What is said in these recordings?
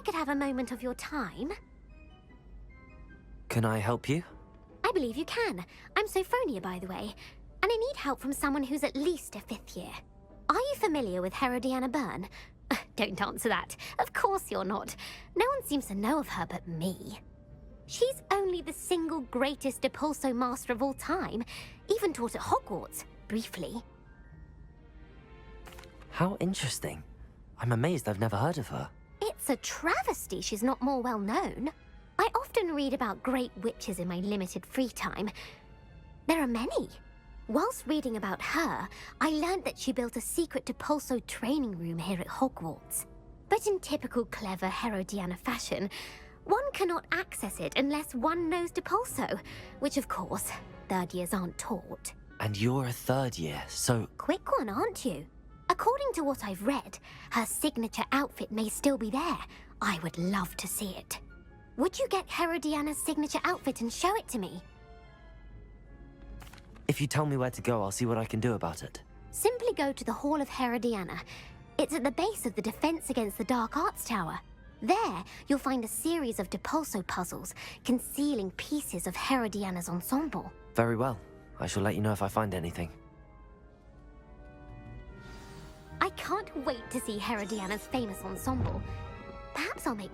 I could have a moment of your time. Can I help you? I believe you can. I'm Sophronia, by the way, and I need help from someone who's at least a 5th year. Are you familiar with Herodiana Byrne? Don't answer that. Of course you're not. No one seems to know of her but me. She's only the single greatest Depulso master of all time, even taught at Hogwarts, briefly. How interesting. I'm amazed I've never heard of her. It's a travesty she's not more well known. I often read about great witches in my limited free time. There are many. Whilst reading about her, I learned that she built a secret Depulso training room here at Hogwarts. But in typical clever Herodiana fashion, one cannot access it unless one knows Depulso, which of course, 3rd years aren't taught. And you're a 3rd year, so... Quick one, aren't you? According to what I've read, her signature outfit may still be there. I would love to see it. Would you get Herodiana's signature outfit and show it to me? If you tell me where to go, I'll see what I can do about it. Simply go to the Hall of Herodiana. It's at the base of the Defense Against the Dark Arts Tower. There, you'll find a series of Depulso puzzles concealing pieces of Herodiana's ensemble. Very well. I shall let you know if I find anything. I can't wait to see Herodiana's famous ensemble. Perhaps I'll make...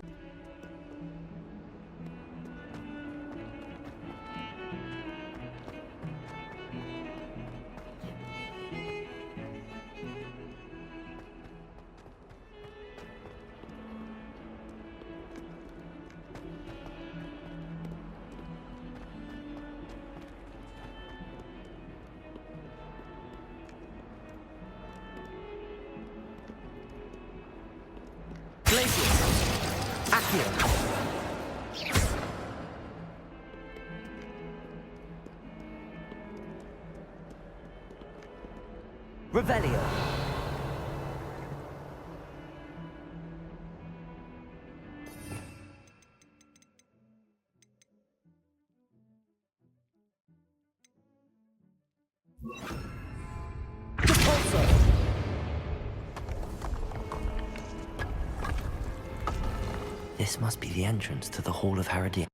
Revelio. This must be the entrance to the Hall of Herodiana.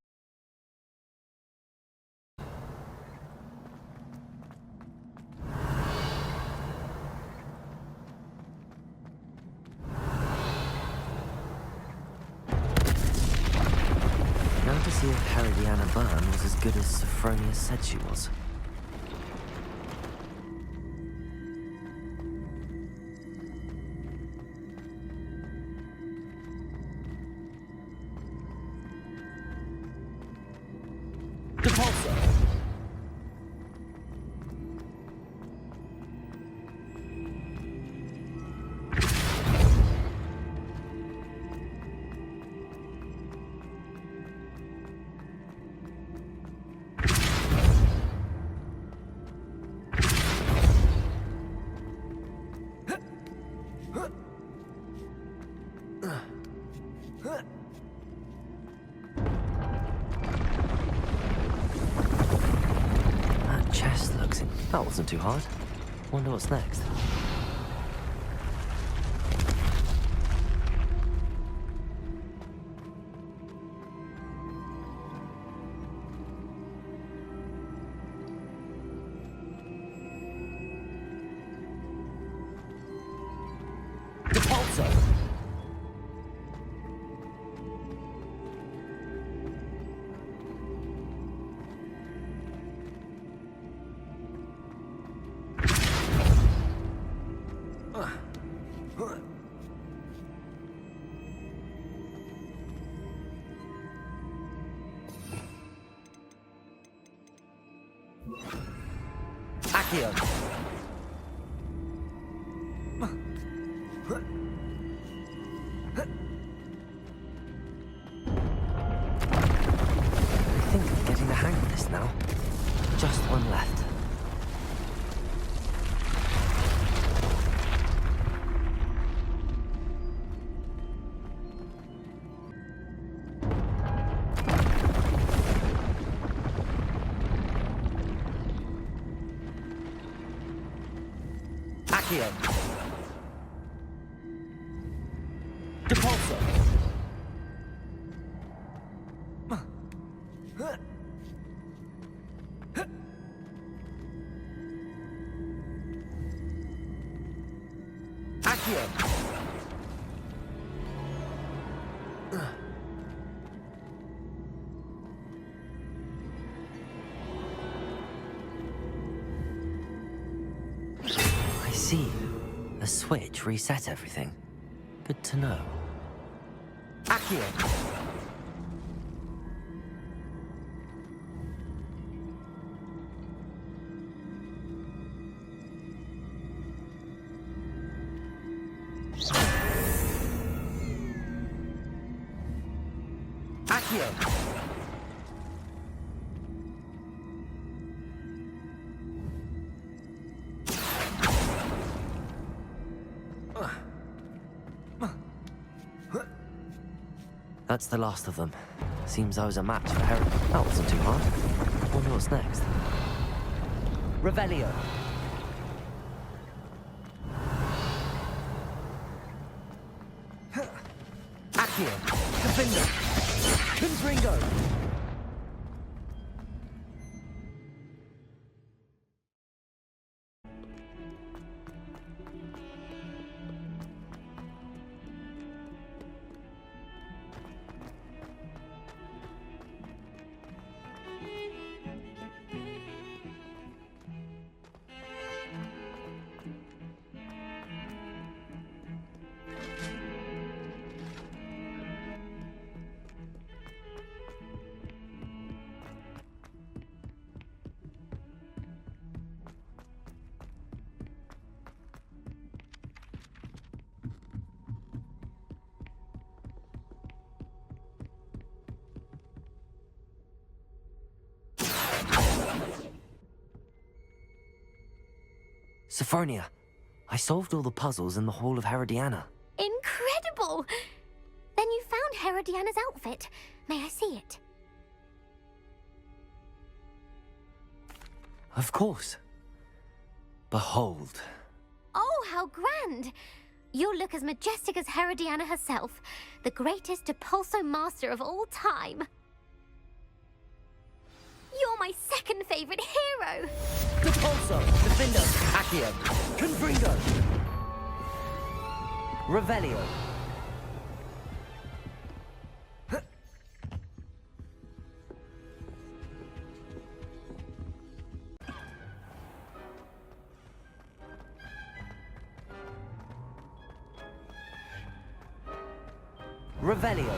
Now to see if Herodiana Byrne was as good as Sophronia said she was. That chest looks... That wasn't too hard. Wonder what's next. Accio. I think I'm getting the hang of this now. Just one left. Accio. Depulso. Accio! I see. The switch reset everything. Good to know. Accio! Accio! That's the last of them. Seems I was a match for Harry. That wasn't too hard. Wonder what's next. Revelio. Accio. Defender. Confringo. Sophronia, I solved all the puzzles in the Hall of Herodiana. Incredible! Then you found Herodiana's outfit. May I see it? Of course. Behold. Oh, how grand! You'll look as majestic as Herodiana herself, the greatest Depulso master of all time. You're my second favorite hero! Depulso, Defender, Accio, Confringo, Revelio. Revelio.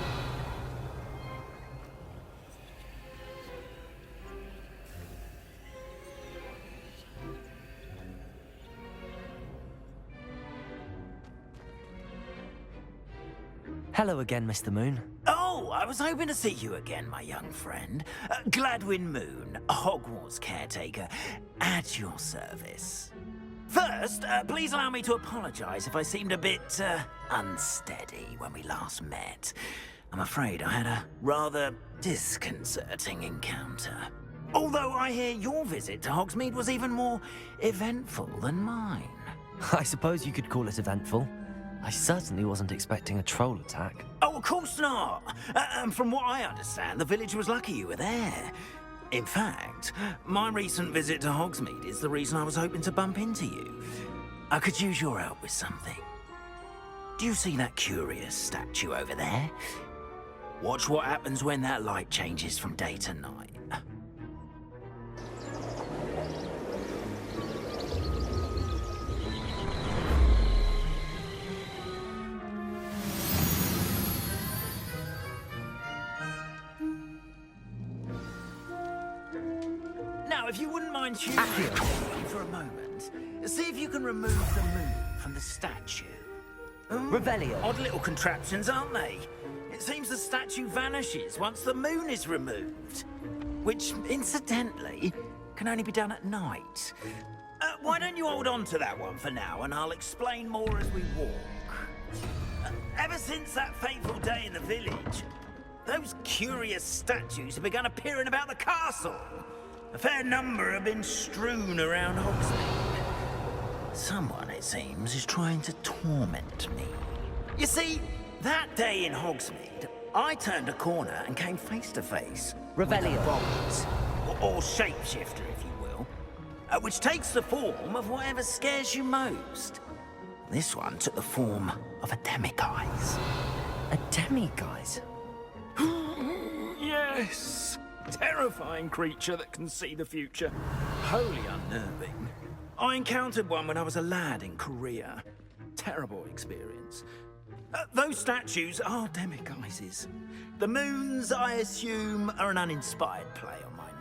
Hello again, Mr. Moon. Oh, I was hoping to see you again, my young friend. Gladwin Moon, Hogwarts caretaker, at your service. First, please allow me to apologize if I seemed a bit, unsteady when we last met. I'm afraid I had a rather disconcerting encounter. Although I hear your visit to Hogsmeade was even more eventful than mine. I suppose you could call it eventful. I certainly wasn't expecting a troll attack. Oh, of course not. From what I understand, the village was lucky you were there. In fact, my recent visit to Hogsmeade is the reason I was hoping to bump into you. I could use your help with something. Do you see that curious statue over there? Watch what happens when that light changes from day to night. Now, if you wouldn't mind tuning for a moment, see if you can remove the moon from the statue. Revelio. Odd little contraptions, aren't they? It seems the statue vanishes once the moon is removed. Which, incidentally, can only be done at night. Why don't you hold on to that one for now, and I'll explain more as we walk. Ever since that fateful day in the village, those curious statues have begun appearing about the castle. A fair number have been strewn around Hogsmeade. Someone, it seems, is trying to torment me. You see, that day in Hogsmeade, I turned a corner and came face to face Revelio. or shapeshifter, if you will, which takes the form of whatever scares you most. This one took the form of a demiguise. A demiguise? Yes! Terrifying creature that can see the future. Wholly unnerving. I encountered one when I was a lad in Korea. Terrible experience. Those statues are demiguises. The moons, I assume, are an uninspired play on my name.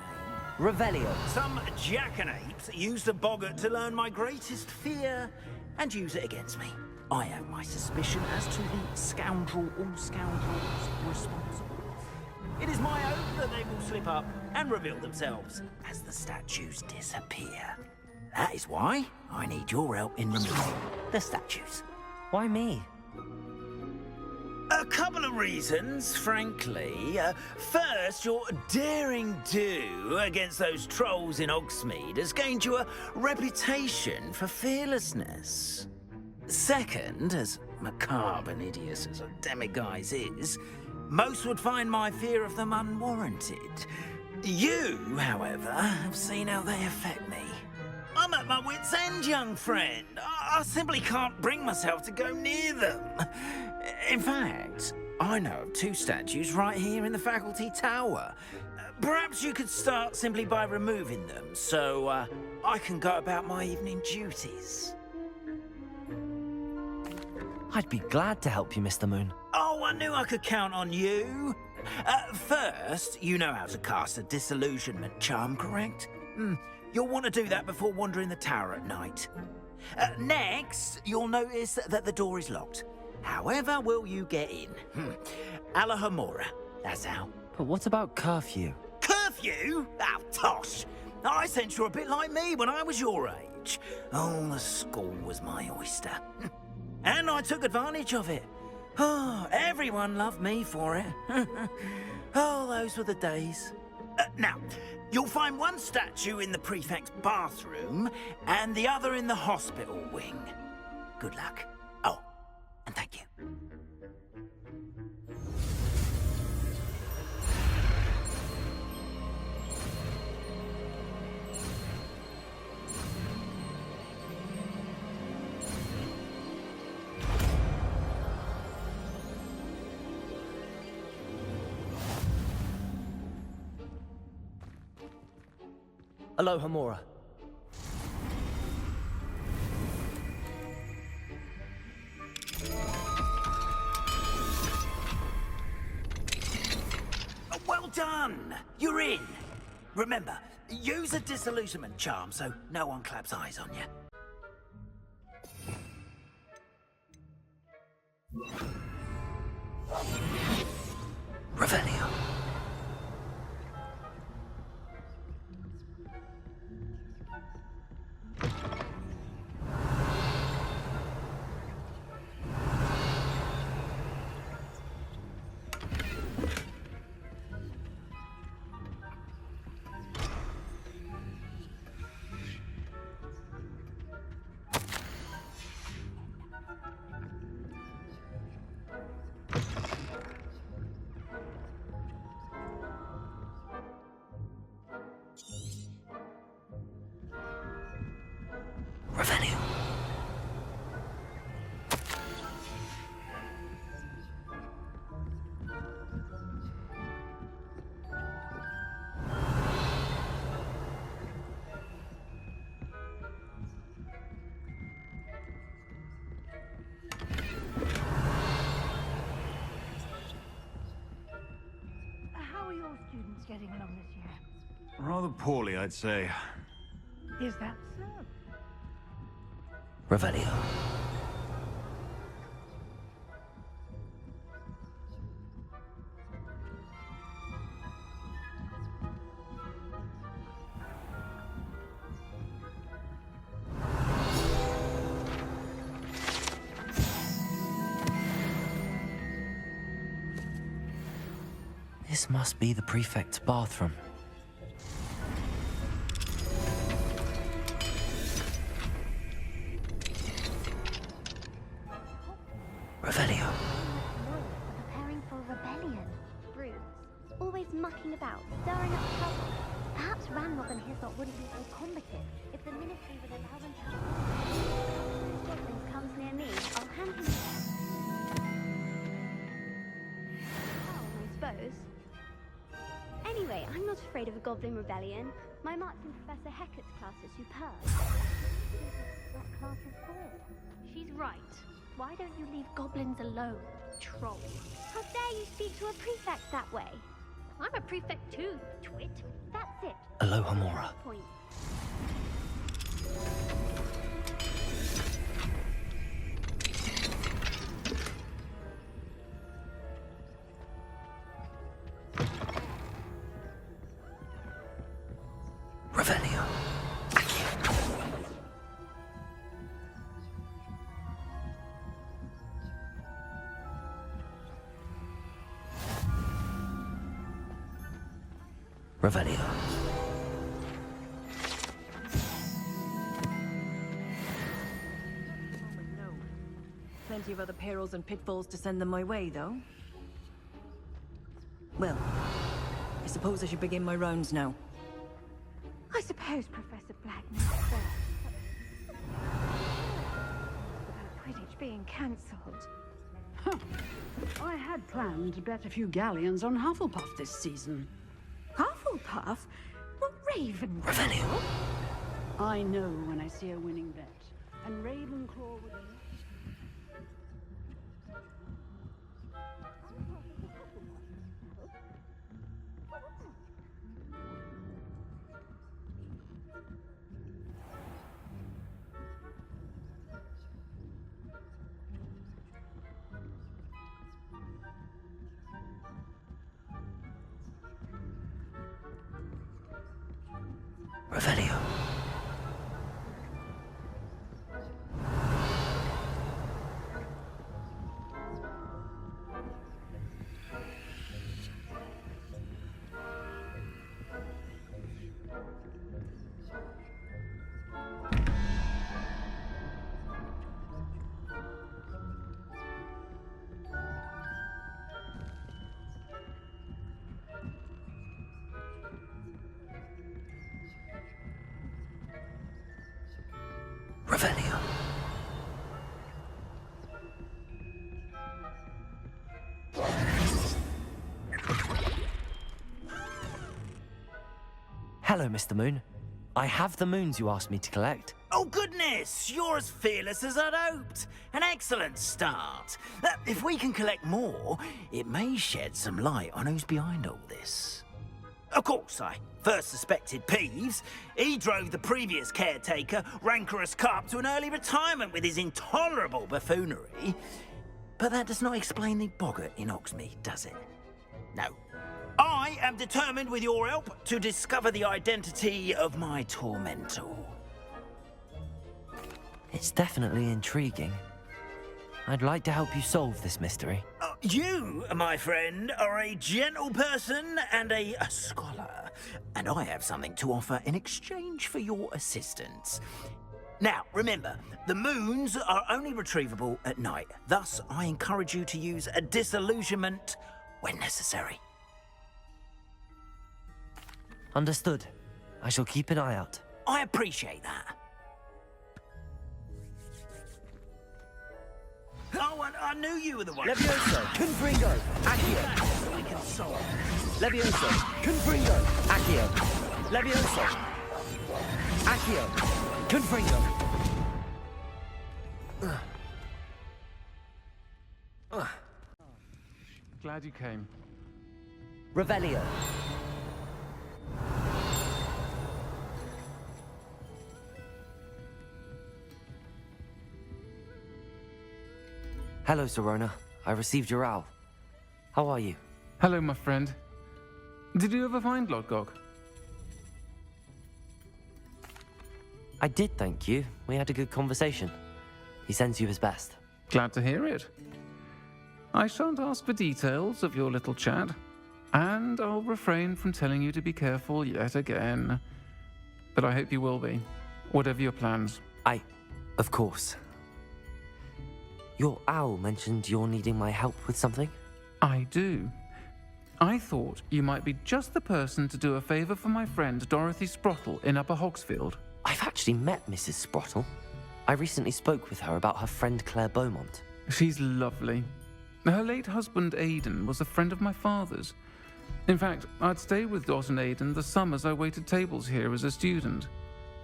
Revelio. Some jackanapes used a boggart to learn my greatest fear and use it against me. I have my suspicion as to the scoundrel or scoundrels responsible. It is my hope that they will slip up and reveal themselves as the statues disappear. That is why I need your help in removing the statues. Why me? A couple of reasons, frankly. First, your daring do against those trolls in Hogsmeade has gained you a reputation for fearlessness. Second, as macabre and hideous as a demiguise is, most would find my fear of them unwarranted. You, however, have seen how they affect me. I'm at my wit's end, young friend. I simply can't bring myself to go near them. In fact, I know of two statues right here in the faculty tower. Perhaps you could start simply by removing them, so I can go about my evening duties. I'd be glad to help you, Mr. Moon. Oh, I knew I could count on you. First, you know how to cast a disillusionment charm, correct? You'll want to do that before wandering the tower at night. Next, you'll notice that the door is locked. However will you get in? Alahomora, that's how. But what about curfew? Curfew? Oh, tosh. I sense you're a bit like me when I was your age. Oh, the school was my oyster. And I took advantage of it. Oh, everyone loved me for it. Oh, those were the days. Now, you'll find one statue in the prefect's bathroom and the other in the hospital wing. Good luck. Oh, and thank you. Aloha Mora. Well done! You're in! Remember, use a disillusionment charm so no one claps eyes on you. Revelio. Revelio. How are your students getting along this year? Rather poorly, I'd say. Is that so? Revelio. This must be the prefect's bathroom. Revelio. Preparing for a rebellion. Brutes, always mucking about, stirring up trouble. Perhaps Ranrock and his lot wouldn't be so combative if the ministry would allow them to... These things come comes near me, I'll hand him I suppose. Anyway, I'm not afraid of a goblin rebellion. My marks in Professor Hecat's class are superb. What class is for? She's right. Why don't you leave goblins alone, troll? How dare you speak to a prefect that way? I'm a prefect too, twit. That's it. Aloha Mora. Point. Revelio. Revelio. Plenty of other perils and pitfalls to send them my way, though. Well, I suppose I should begin my rounds now. I suppose Professor Black knows first. About Quidditch being cancelled. I had planned to bet a few galleons on Hufflepuff this season. Hufflepuff? Well, Ravenclaw. Revelio. I know when I see a winning bet. And Ravenclaw would... Revelio. Revelio. Hello, Mr. Moon. I have the moons you asked me to collect. Oh, goodness! You're as fearless as I'd hoped. An excellent start. If we can collect more, it may shed some light on who's behind all this. Of course, I first suspected Peeves. He drove the previous caretaker, Rancorous Carp, to an early retirement with his intolerable buffoonery. But that does not explain the boggart in Hogsmeade, does it? No. I am determined, with your help, to discover the identity of my tormentor. It's definitely intriguing. I'd like to help you solve this mystery. You, my friend, are a gentle person and a scholar, and I have something to offer in exchange for your assistance. Now, remember, the moons are only retrievable at night. Thus, I encourage you to use a disillusionment when necessary. Understood. I shall keep an eye out. I appreciate that. Oh, I knew you were the one. Levioso, Confringo, Accio. I can solve. Levioso, Confringo, Accio. Levioso, Accio, Confringo. Glad you came. Revelio. Hello, Serona. I received your owl. How are you? Hello, my friend. Did you ever find Lodgok? I did, thank you. We had a good conversation. He sends you his best. Glad to hear it. I shan't ask for details of your little chat, and I'll refrain from telling you to be careful yet again. But I hope you will be, whatever your plans. Of course. Your owl mentioned you're needing my help with something? I do. I thought you might be just the person to do a favor for my friend Dorothy Sprottle in Upper Hogsfield. I've actually met Mrs. Sprottle. I recently spoke with her about her friend Claire Beaumont. She's lovely. Her late husband, Aidan, was a friend of my father's. In fact, I'd stay with Dot and Aidan the summers I waited tables here as a student.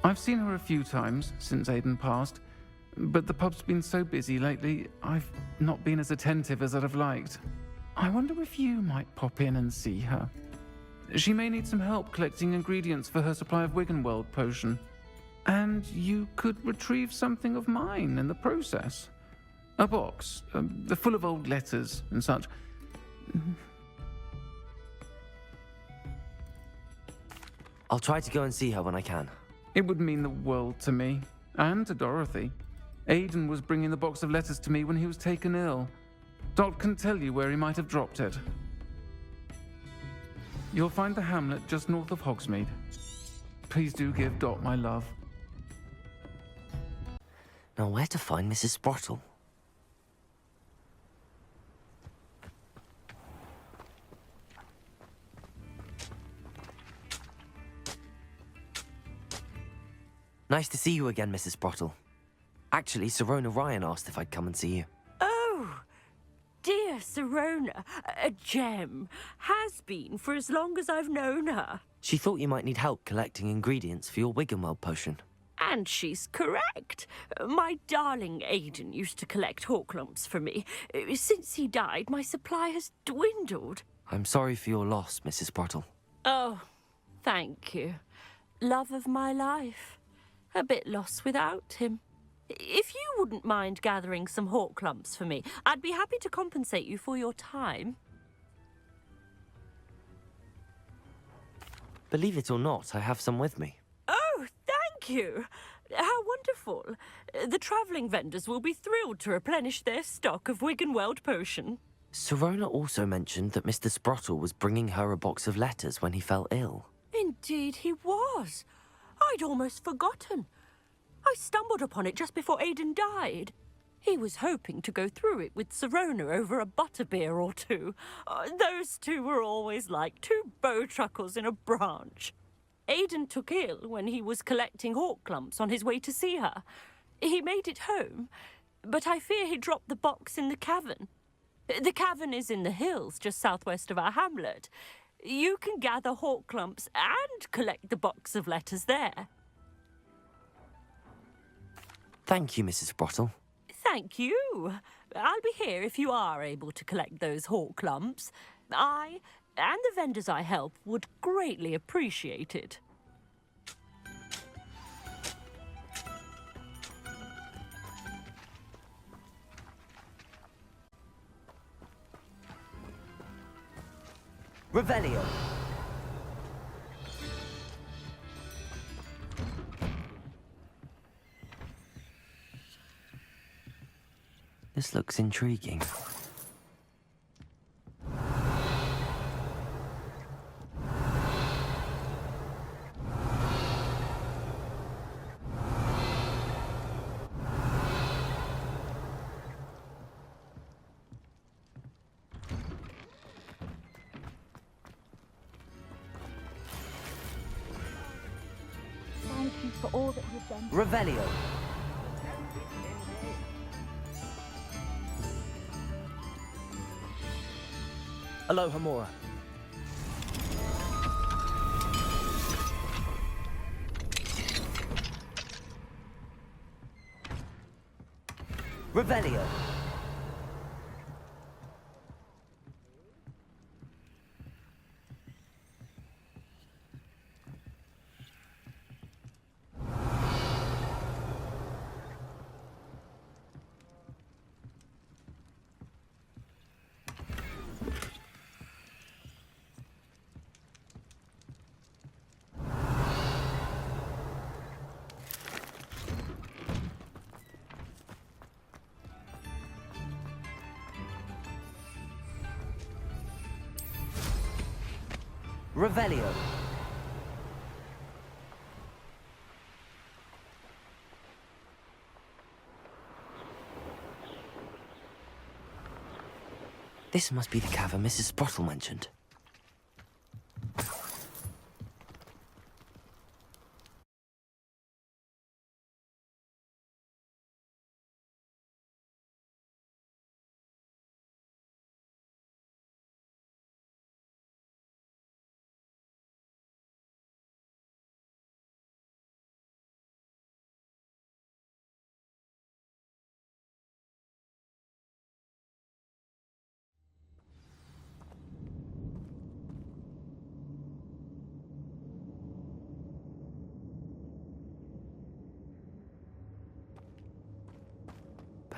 I've seen her a few times since Aidan passed, but the pub's been so busy lately, I've not been as attentive as I'd have liked. I wonder if you might pop in and see her. She may need some help collecting ingredients for her supply of Wiggenweld potion. And you could retrieve something of mine in the process. A box, full of old letters and such. I'll try to go and see her when I can. It would mean the world to me, and to Dorothy. Aidan was bringing the box of letters to me when he was taken ill. Dot can tell you where he might have dropped it. You'll find the hamlet just north of Hogsmeade. Please do give Dot my love. Now, where to find Mrs. Sprottle? Nice to see you again, Mrs. Sprottle. Actually, Sirona Ryan asked if I'd come and see you. Oh, dear Sirona, a gem. Has been for as long as I've known her. She thought you might need help collecting ingredients for your Wiggenweld potion. And she's correct. My darling Aidan used to collect Hawklumps for me. Since he died, my supply has dwindled. I'm sorry for your loss, Mrs. Sprottle. Oh, thank you. Love of my life. A bit lost without him. If you wouldn't mind gathering some Hawklumps for me, I'd be happy to compensate you for your time. Believe it or not, I have some with me. Oh, thank you. How wonderful. The travelling vendors will be thrilled to replenish their stock of Wiggenweld potion. Sirona also mentioned that Mr. Sprottle was bringing her a box of letters when he fell ill. Indeed he was. I'd almost forgotten. I stumbled upon it just before Aidan died. He was hoping to go through it with Sirona over a butterbeer or two. Those two were always like two bowtruckles in a branch. Aidan took ill when he was collecting Hawklumps on his way to see her. He made it home, but I fear he dropped the box in the cavern. The cavern is in the hills just southwest of our hamlet. You can gather Hawklumps and collect the box of letters there. Thank you, Mrs. Sprottle. Thank you. I'll be here if you are able to collect those Hawklumps. I and the vendors I help would greatly appreciate it. Revelio. This looks intriguing. Thank you for all that you've done. Revelio. Aloha Mora. Revelio. Revelio. This must be the cavern Mrs. Sprottle mentioned.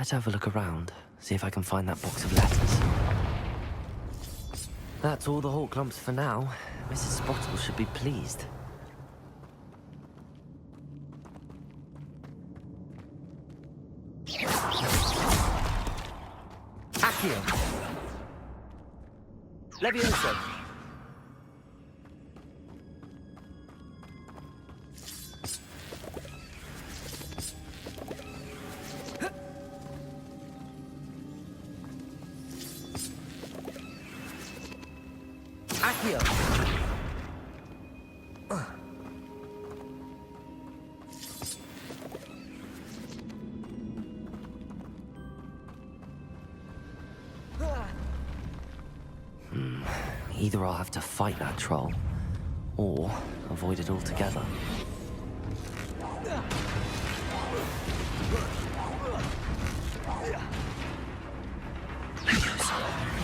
Let's have a look around, see if I can find that box of letters. That's all the Hawk clumps for now. Mrs. Sprottle should be pleased. Accio. Levioso. Accio. Either I'll have to fight that troll, or avoid it altogether.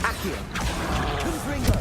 Accio. Confringo.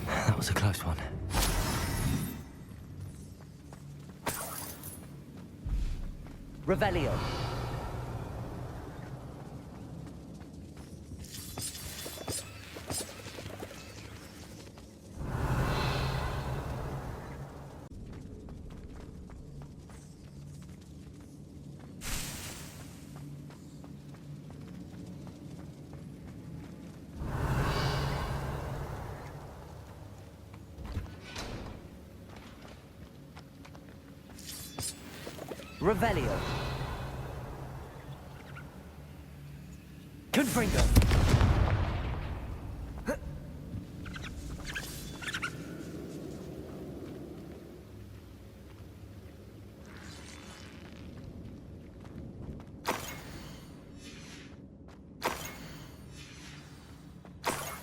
That was a close one. Revelio. Revelio. Confringo.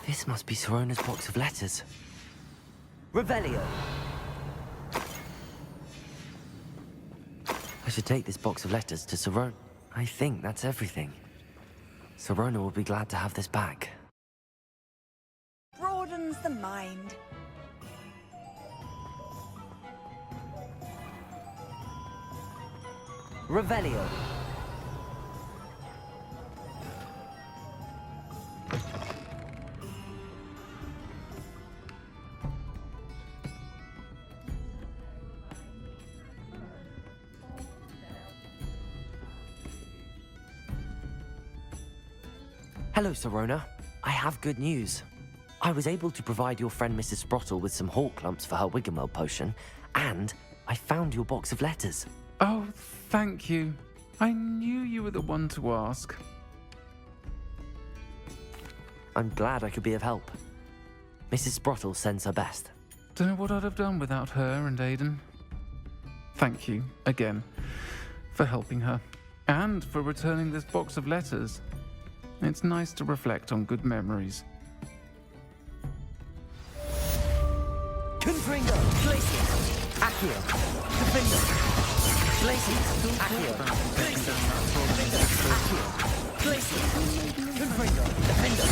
This must be Sirona's box of letters. Revelio. I should take this box of letters to Sirona. I think that's everything. Sirona will be glad to have this back. Broadens the mind. Revelio. Hello, Sirona. I have good news. I was able to provide your friend Mrs. Sprottle with some Hawk clumps for her Wiggenweld potion, and I found your box of letters. Oh, thank you. I knew you were the one to ask. I'm glad I could be of help. Mrs. Sprottle sends her best. Don't know what I'd have done without her and Aidan. Thank you, again, for helping her, and for returning this box of letters. It's nice to reflect on good memories. Confringo. Glacier. Accio. Confringo. Glacier. Accio. Glacier. Accio. Glacier. Confringo. Defender.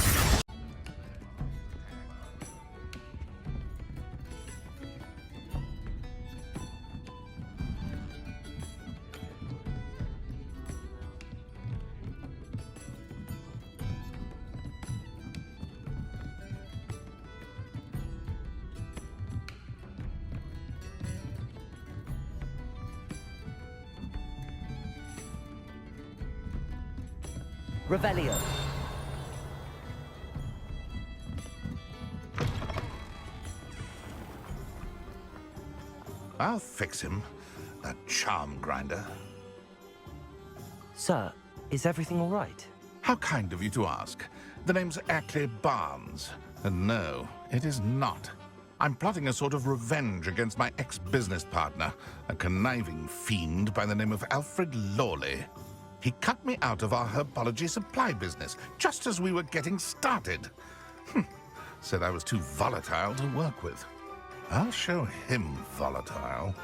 Revelio. I'll fix him, that charm grinder. Sir, is everything all right? How kind of you to ask. The name's Ackley Barnes. And no, it is not. I'm plotting a sort of revenge against my ex-business partner, a conniving fiend by the name of Alfred Lawley. He cut me out of our herbology supply business, just as we were getting started. Said I was too volatile to work with. I'll show him volatile.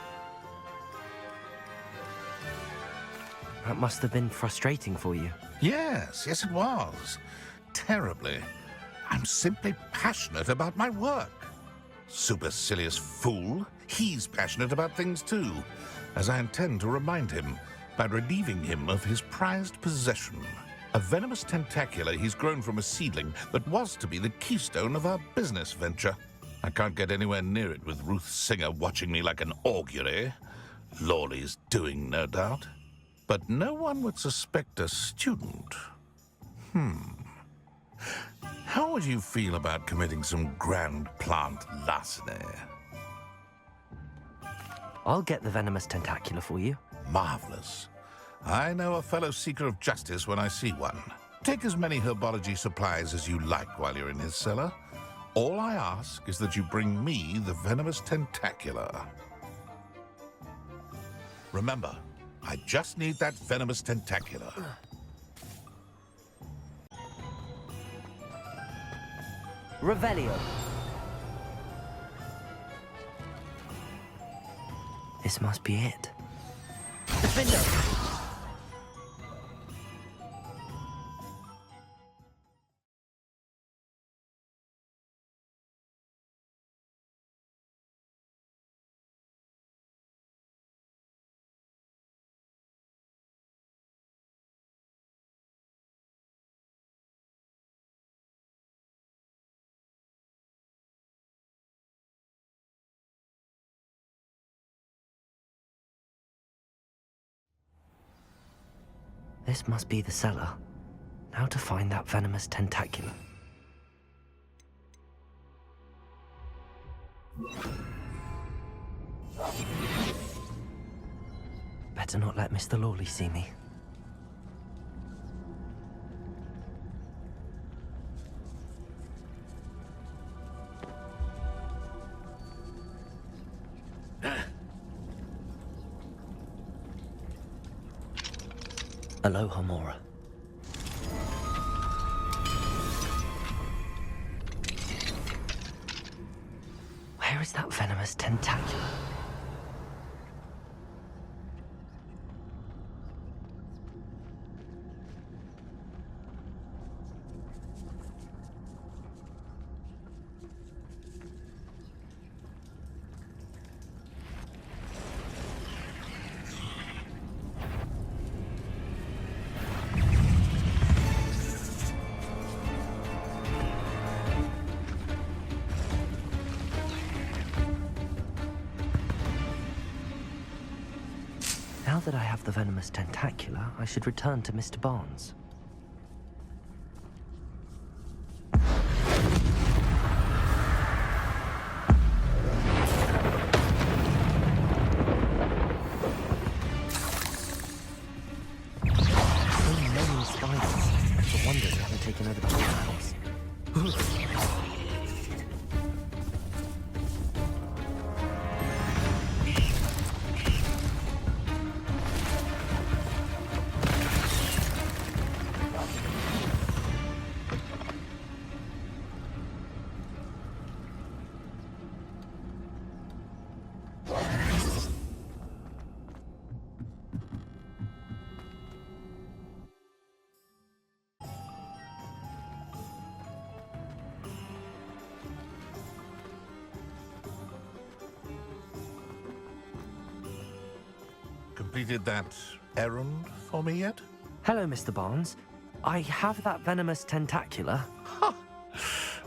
That must have been frustrating for you. Yes, it was. Terribly. I'm simply passionate about my work. Supercilious fool. He's passionate about things too, as I intend to remind him by relieving him of his prized possession. A venomous tentacula he's grown from a seedling that was to be the keystone of our business venture. I can't get anywhere near it with Ruth Singer watching me like an augury. Lawley's doing, no doubt. But no one would suspect a student. How would you feel about committing some grand plant larceny? I'll get the venomous tentacula for you. Marvelous. I know a fellow seeker of justice when I see one. Take as many herbology supplies as you like while you're in his cellar. All I ask is that you bring me the venomous tentacula. Remember, I just need that venomous tentacula. Revelio. This must be it. Defender. This must be the cellar. Now to find that venomous tentacula. Better not let Mr. Lawley see me. Aloha, Mora. Where is that venomous tentacula? Now that I have the venomous tentacula, I should return to Mr. Barnes. So many spiders. It's a wonder they haven't taken over the whole house. Completed that errand for me yet? Hello, Mr. Barnes. I have that venomous tentacula.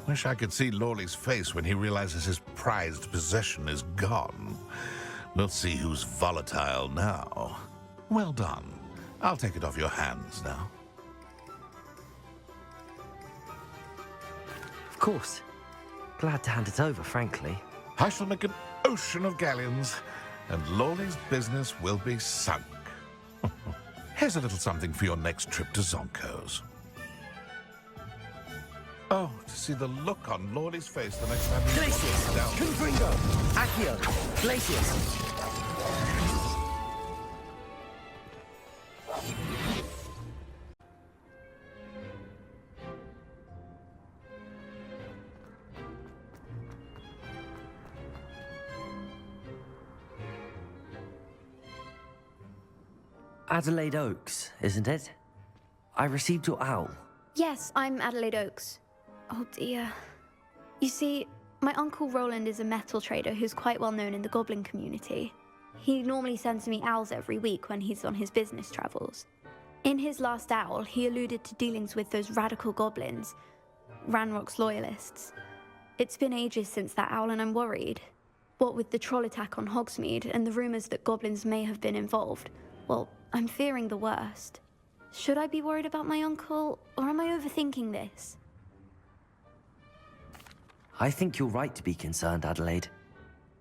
Wish I could see Lawley's face when he realizes his prized possession is gone. We'll see who's volatile now. Well done. I'll take it off your hands now. course. Glad to hand it over, frankly. I shall make an ocean of galleons, and Lawley's business will be sunk. Here's a little something for your next trip to Zonko's. Oh, to see the look on Lawley's face the next time he Glacius! walks down. Confringo! Accio! Glacius! Adelaide Oaks, isn't it? I received your owl. Yes, I'm Adelaide Oaks. Oh dear. You see, my Uncle Roland is a metal trader who's quite well known in the goblin community. He normally sends me owls every week when he's on his business travels. In his last owl, he alluded to dealings with those radical goblins, Ranrock's loyalists. It's been ages since that owl and I'm worried. What with the troll attack on Hogsmeade and the rumours that goblins may have been involved, well, I'm fearing the worst. Should I be worried about my uncle, or am I overthinking this? I think you're right to be concerned, Adelaide.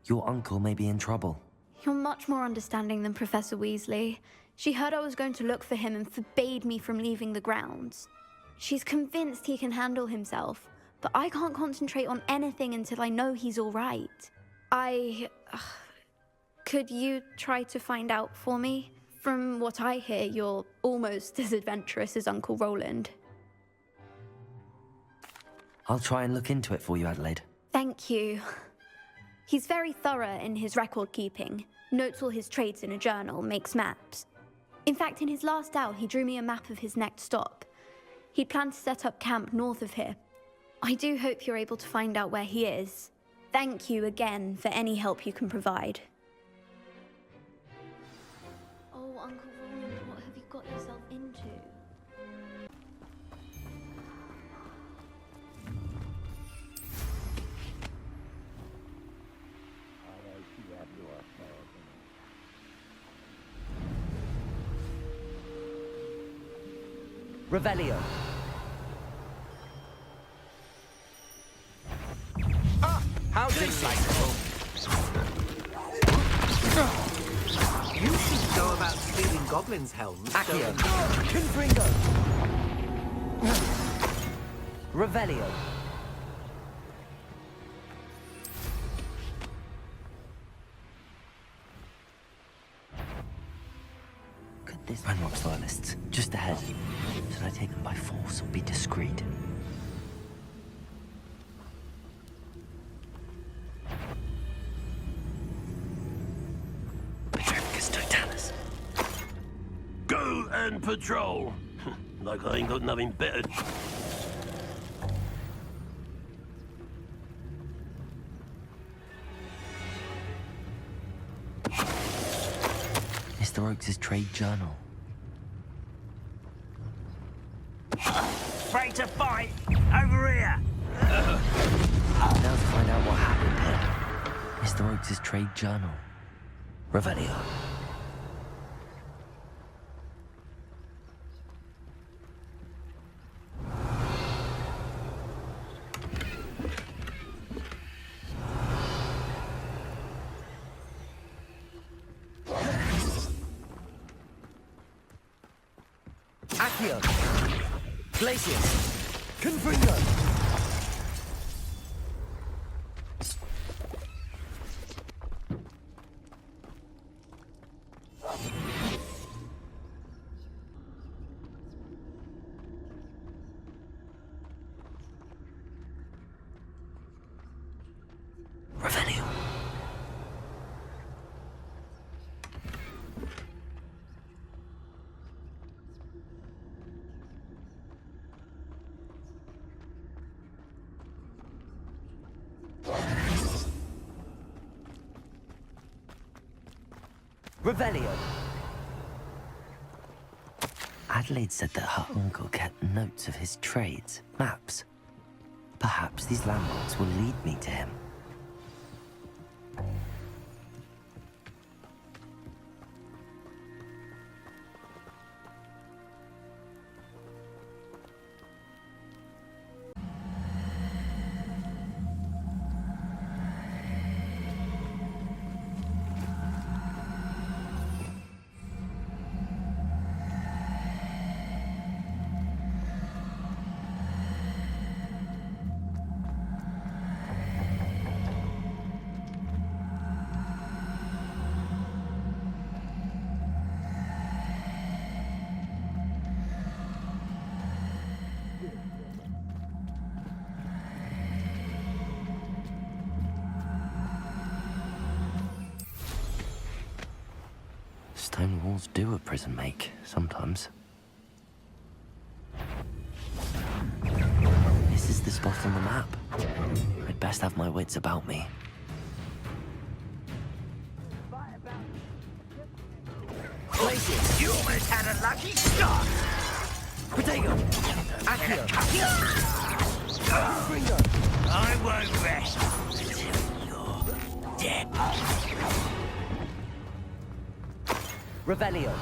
Your uncle may be in trouble. You're much more understanding than Professor Weasley. She heard I was going to look for him and forbade me from leaving the grounds. She's convinced he can handle himself, but I can't concentrate on anything until I know he's all right. Could you try to find out for me? From what I hear, you're almost as adventurous as Uncle Roland. I'll try and look into it for you, Adelaide. Thank you. He's very thorough in his record keeping, notes all his trades in a journal, makes maps. In fact, in his last owl, he drew me a map of his next stop. He'd planned to set up camp north of here. I do hope you're able to find out where he is. Thank you again for any help you can provide. Oh, Uncle Roland, what have you got yourself into? Revelio! How delightful. You should know about stealing goblins' helms. Accio! Confringo! Revelio! Could this Ranrock's loyalists just ahead? Should I take them by force or be discreet? Go and patrol. Like I ain't got nothing better. Mr. Oakes' trade journal. Ready to fight? Over here! Now to find out what happened here. Mr. Oakes' trade journal. Revelio. Accio! Glacius! Confringo! Revelio. Revelio! Adelaide said that her uncle kept notes of his trades, maps. Perhaps these landmarks will lead me to him. Stone walls do a prison make, sometimes. This is the spot on the map. I'd best have my wits about me. Glacius! You almost had a lucky start! Protego! Accio! Confringo! I won't rest until you're dead. Revelio!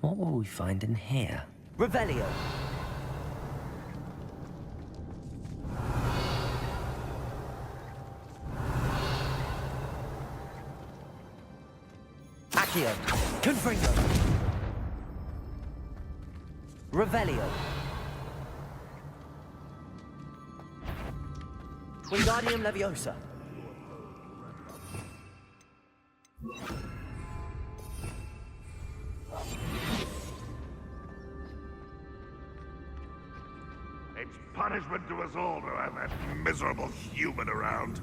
What will we find in here? Revelio! Accio! Confringo! Revelio! Wingardium Leviosa! It's punishment to us all to have that miserable human around.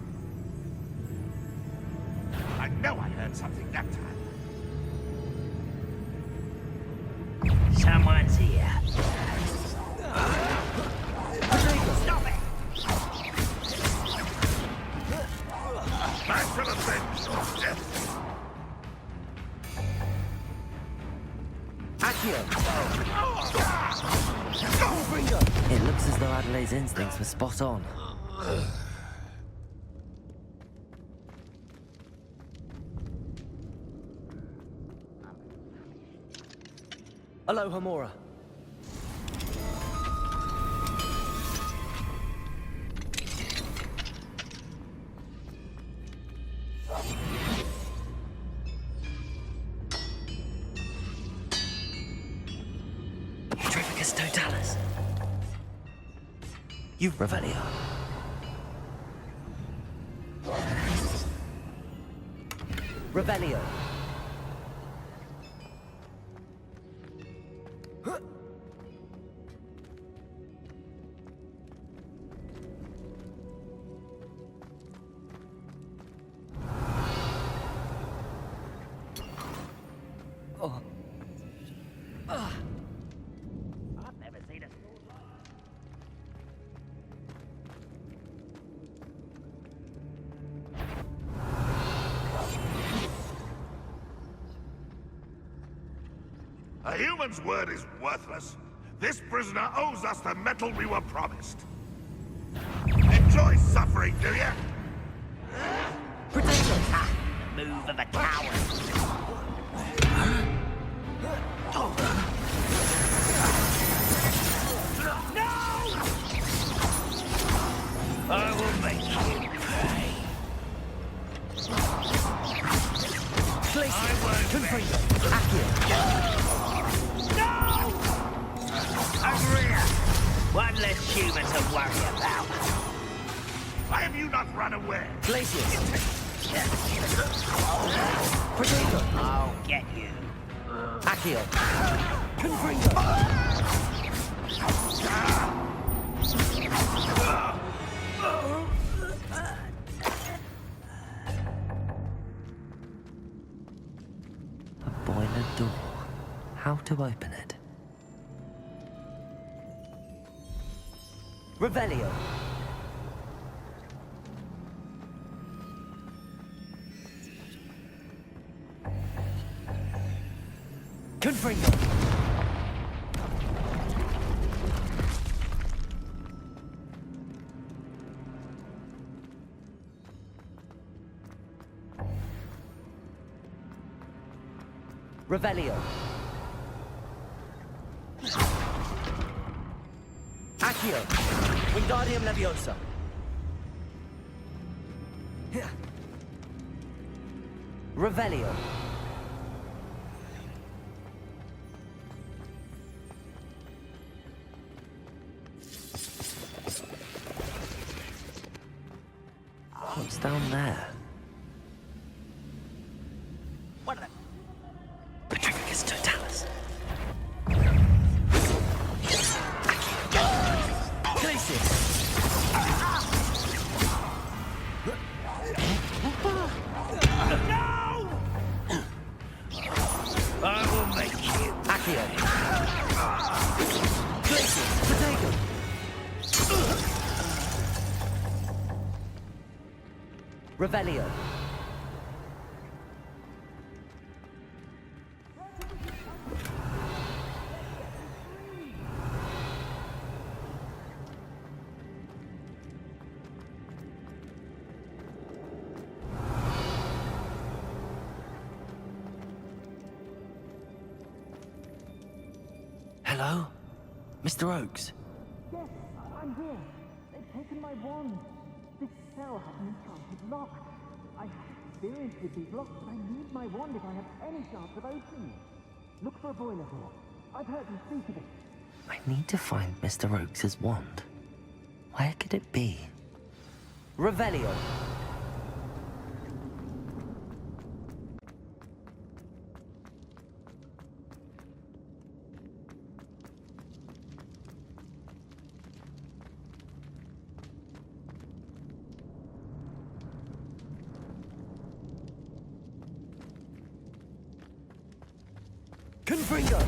I know I heard something that time. Someone's here. Stop it! Back to the bench of death. Accio! It looks as though Adelaide's instincts were spot on. Aloha Mora. Tripicus totalis. You Revelio. Revelio. I've never seen a sword like A human's word is worthless. This prisoner owes us the metal we were promised. Enjoy suffering, do you? move of a coward. I will make you pay. I won't No! Agria! One less human to worry about. Why have you not run away? Glacius! I'll get you. Accio! Confringo! A boiler door. How to open it? Revelio! Confringo! Revelio! Accio! Wingardium Leviosa. Revelio. What's down there? What are they? Petrificus totalis. I will make you. Accio. Glacius, Potato. Revelio. Hello? Mr. Oakes? Yes, I'm here. They've taken my wand. This cell has an enchanted lock. I have experience with these locks, but I need my wand if I have any chance of opening it. Look for a boiler here. I've heard them speak of it. I need to find Mr. Oakes' wand. Where could it be? Revelio. Confringo.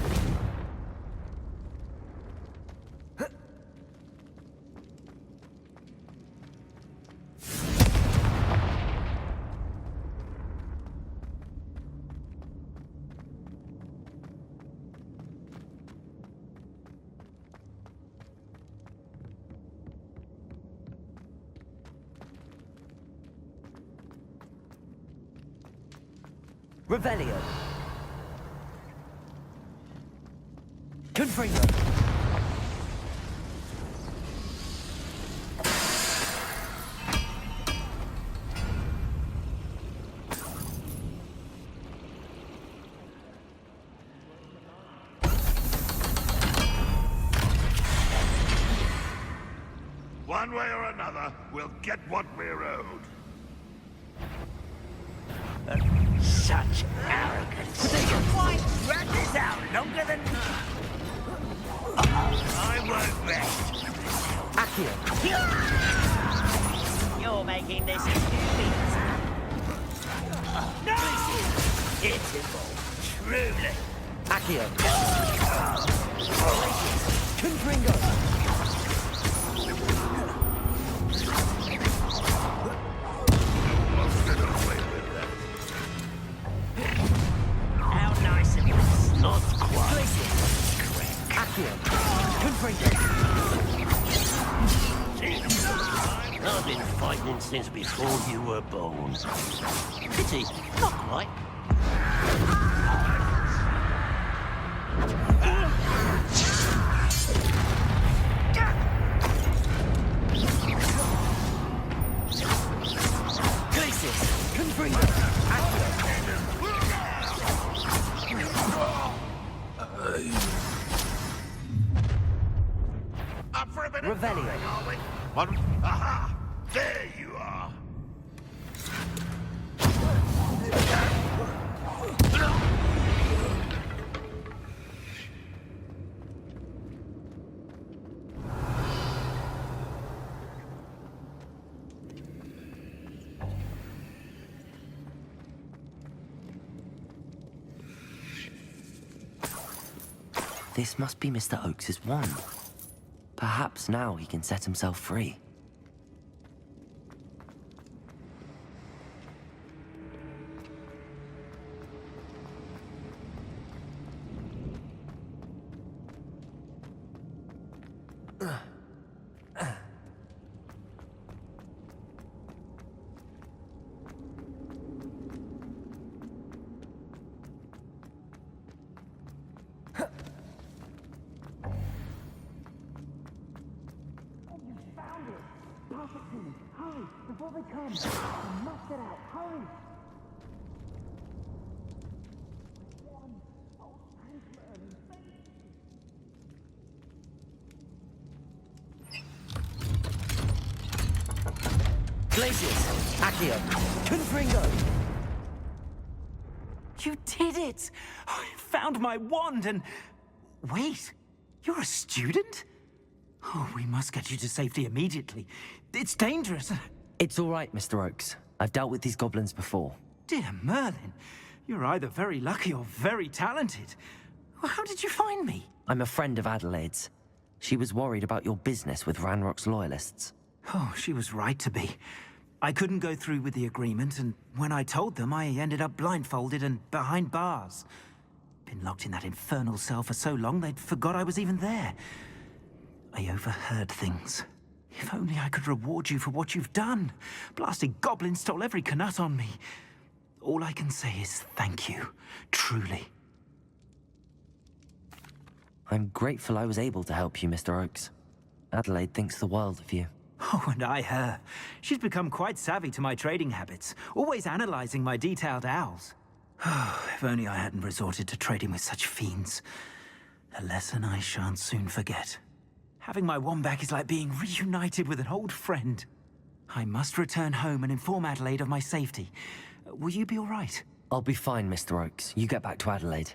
Revelio. Confringo. One way or another, we'll get what we're owed. Such arrogance. Why drag this out longer than... I won't rest. Accio. You're making this too easy. No! It's involved, truly. Accio. Confringo. How nice of you. Not quite. Accio. Confringo. I've been fighting since before you were born. Pity, not quite. Glacius. Confringo. Up for a bit of Revelio. fighting, are we? One. Aha! There you are. This must be Mr. Oakes' wand. Perhaps now he can set himself free. it to me. Hurry, before they come. You must get out. Hurry. Glacius! Accio! Confringo! You did it! I found my wand and... Wait, you're a student? Oh, we must get you to safety immediately. It's dangerous. It's all right, Mr. Oakes. I've dealt with these goblins before. Dear Merlin, you're either very lucky or very talented. Well, how did you find me? I'm a friend of Adelaide's. She was worried about your business with Ranrock's loyalists. Oh, she was right to be. I couldn't go through with the agreement, and when I told them, I ended up blindfolded and behind bars. Been locked in that infernal cell for so long, they'd forgot I was even there. I overheard things. If only I could reward you for what you've done. Blasted goblin stole every canut on me. All I can say is thank you, truly. I'm grateful I was able to help you, Mr. Oakes. Adelaide thinks the world of you. Oh, and I her. She's become quite savvy to my trading habits, always analyzing my detailed owls. If only I hadn't resorted to trading with such fiends. A lesson I shan't soon forget. Having my wand back is like being reunited with an old friend. I must return home and inform Adelaide of my safety. Will you be all right? I'll be fine, Mr. Oakes. You get back to Adelaide.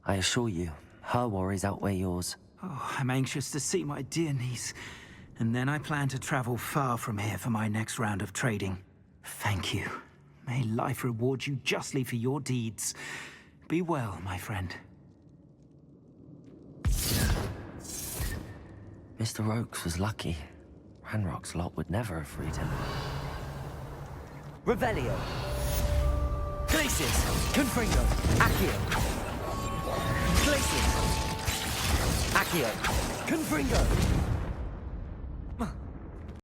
I assure you, her worries outweigh yours. Oh, I'm anxious to see my dear niece. And then I plan to travel far from here for my next round of trading. Thank you. May life reward you justly for your deeds. Be well, my friend. Mr. Oakes was lucky. Ranrock's lot would never have freed him. Revelio! Glacius! Confringo! Accio! Glacius! Accio! Confringo!